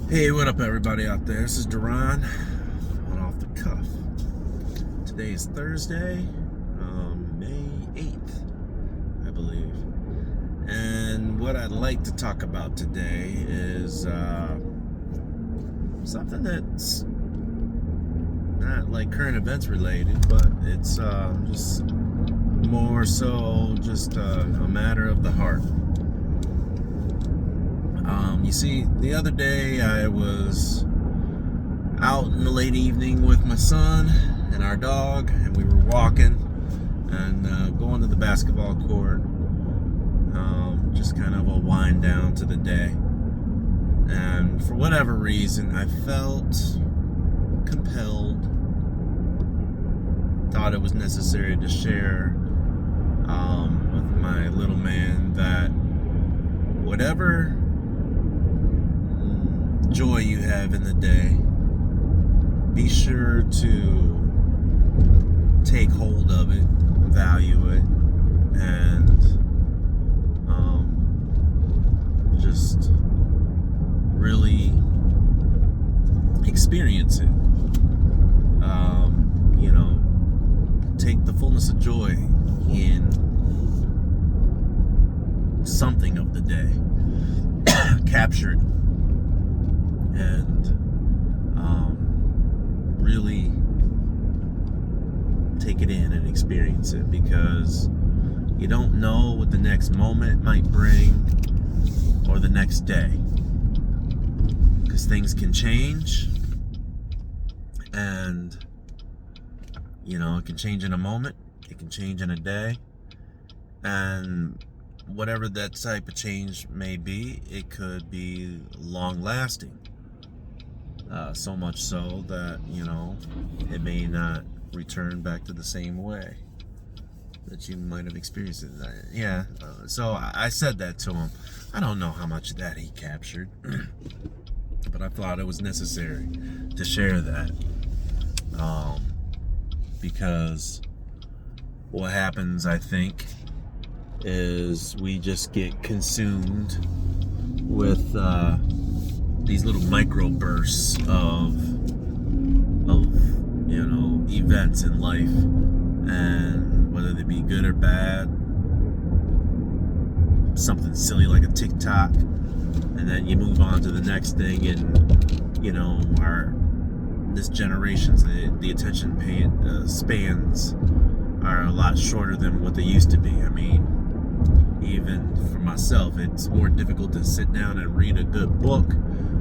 Hey, what up, everybody out there? This is Duran on Off the Cuff. Today is Thursday, May 8th, I believe. And what I'd like to talk about today is something that's not like current events related, but it's just more so just a matter of the heart. You see, the other day I was out in the late evening with my son and our dog, and we were walking and going to the basketball court. Just kind of a wind down to the day. And for whatever reason, I felt compelled, thought it was necessary to share with my little man that whatever joy you have in the day, be sure to take hold of it, value it, and just really experience it. Take the fullness of joy in something of the day. Capture it. And really take it in and experience it, because you don't know what the next moment might bring or the next day, because things can change, and it can change in a moment, it can change in a day, and whatever that type of change may be, it could be long lasting. So much so that, it may not return back to the same way that you might have experienced it. So I said that to him. I don't know how much of that he captured, but I thought it was necessary to share that. Because what happens, I think, is we just get consumed with these little microbursts of events in life, and whether they be good or bad, something silly like a TikTok, and then you move on to the next thing, and this generation's the attention spans are a lot shorter than what they used to be. I mean, even for myself, it's more difficult to sit down and read a good book,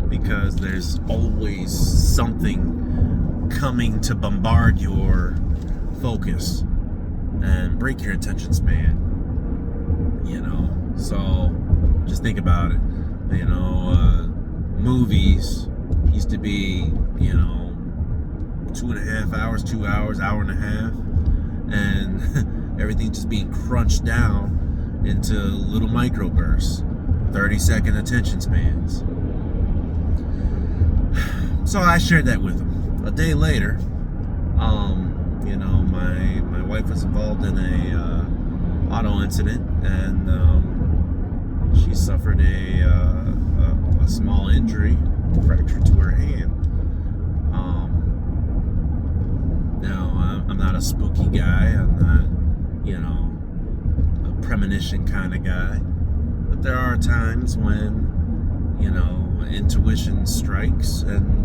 because there's always something coming to bombard your focus and break your attention span. So just think about it. Movies used to be 2.5 hours, 2 hours, hour and a half, and everything just being crunched down into little microbursts, 30-second attention spans. So I shared that with him. A day later, my wife was involved in a auto incident, and she suffered a small injury, fracture to her hand. Now, I'm not a spooky guy. I'm not, a premonition kind of guy. But there are times when, intuition strikes, and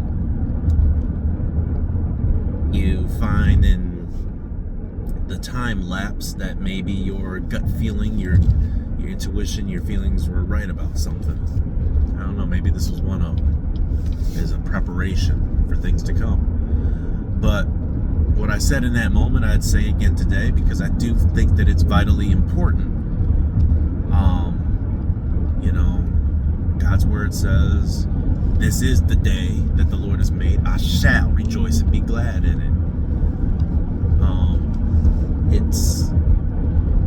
you find in the time lapse that maybe your gut feeling, your intuition, your feelings were right about something. I don't know, maybe this was one of them. As a preparation for things to come. But what I said in that moment, I'd say again today, because I do think that it's vitally important. God's word says, "This is the day that the Lord has made. I shall rejoice and be glad in it."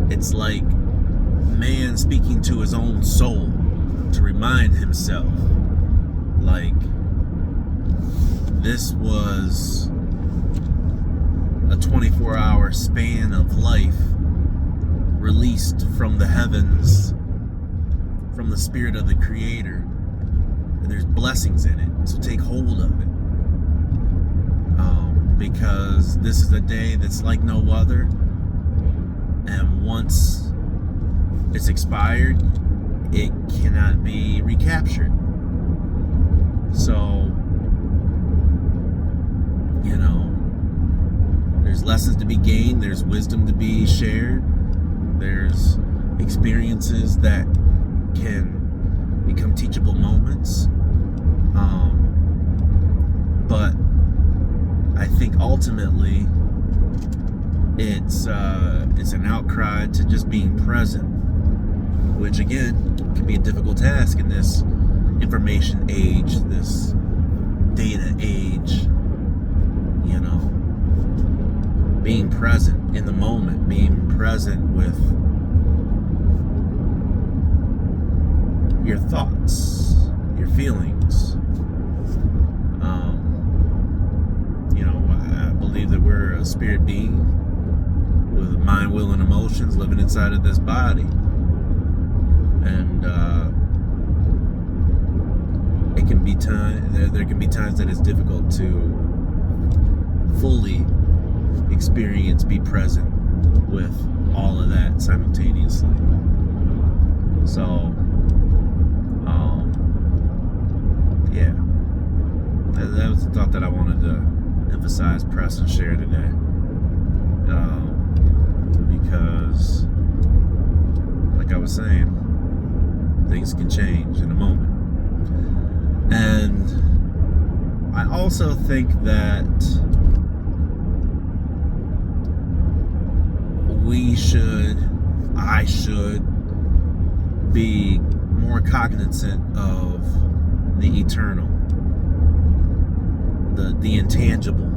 It's like man speaking to his own soul to remind himself, like, this was a 24-hour span of life released from the heavens, from the Spirit of the Creator. And there's blessings blessings in it. So take hold of it. Because this is a day that's like no other. And once it's expired, it cannot be recaptured. So, there's lessons to be gained, there's wisdom to be shared, there's experiences that can become teachable moments. But I think ultimately it's an outcry to just being present, which again can be a difficult task in this information age, this data age. Being present in the moment, being present with your thoughts, your feelings. I believe that we're a spirit being with a mind, will, and emotions living inside of this body. And it can be there can be times that it's difficult to fully experience, be present with all of that simultaneously. So, yeah, that was the thought that I wanted to emphasize, press, and share today. Because, like I was saying, things can change in a moment. And I also think that I should be more cognizant of the eternal, the intangible,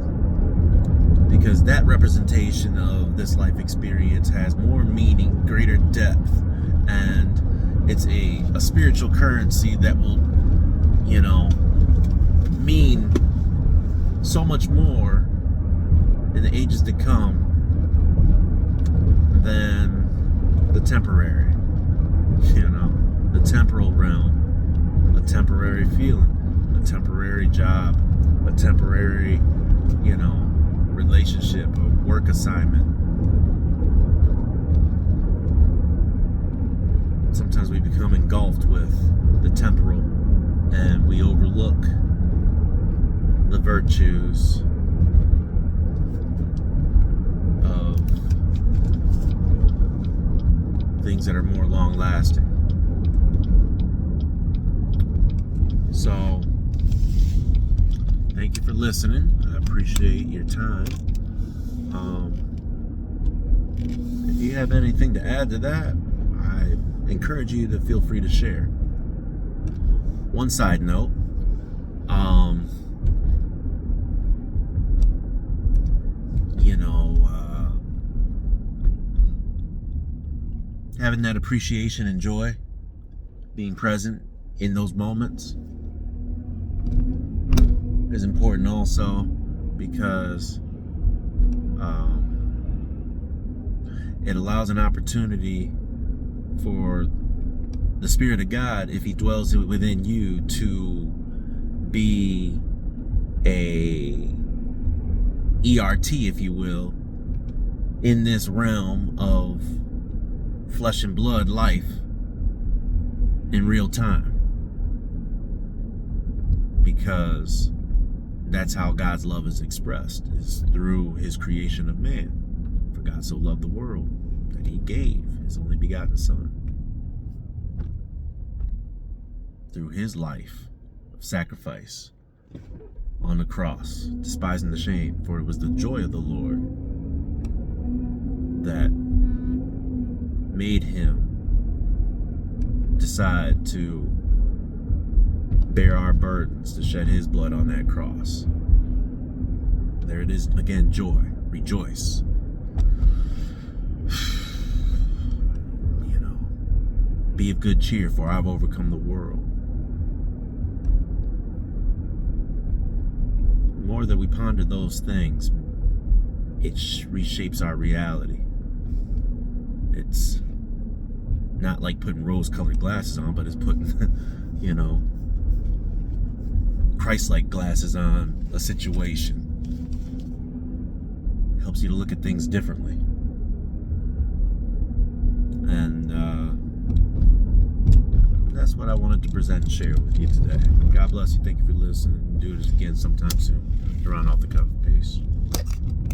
because that representation of this life experience has more meaning, greater depth, and it's a spiritual currency that will, mean so much more in the ages to come than the temporary, the temporal realm, a temporary feeling, a temporary job, a temporary, relationship, a work assignment. Sometimes we become engulfed with the temporal and we overlook the virtues of things that are more long-lasting. So, thank you for listening. I appreciate your time. If you have anything to add to that, I encourage you to feel free to share. One side note, having that appreciation and joy, being present in those moments is important also, because it allows an opportunity for the Spirit of God, if He dwells within you, to be a ERT, if you will, in this realm of flesh and blood life in real time. Because that's how God's love is expressed, is through His creation of man. For God so loved the world that He gave His only begotten Son. Through His life of sacrifice on the cross, despising the shame, for it was the joy of the Lord that made Him decide to bear our burdens, to shed His blood on that cross. There it is again, joy, rejoice. Be of good cheer, for I've overcome the world. The more that we ponder those things, it reshapes our reality. It's not like putting rose-colored glasses on, but it's putting, Christ-like glasses on a situation. Helps you to look at things differently. And that's what I wanted to present and share with you today. God bless you. Thank you for listening. Do it again sometime soon. You're on Off the Cuff. Peace.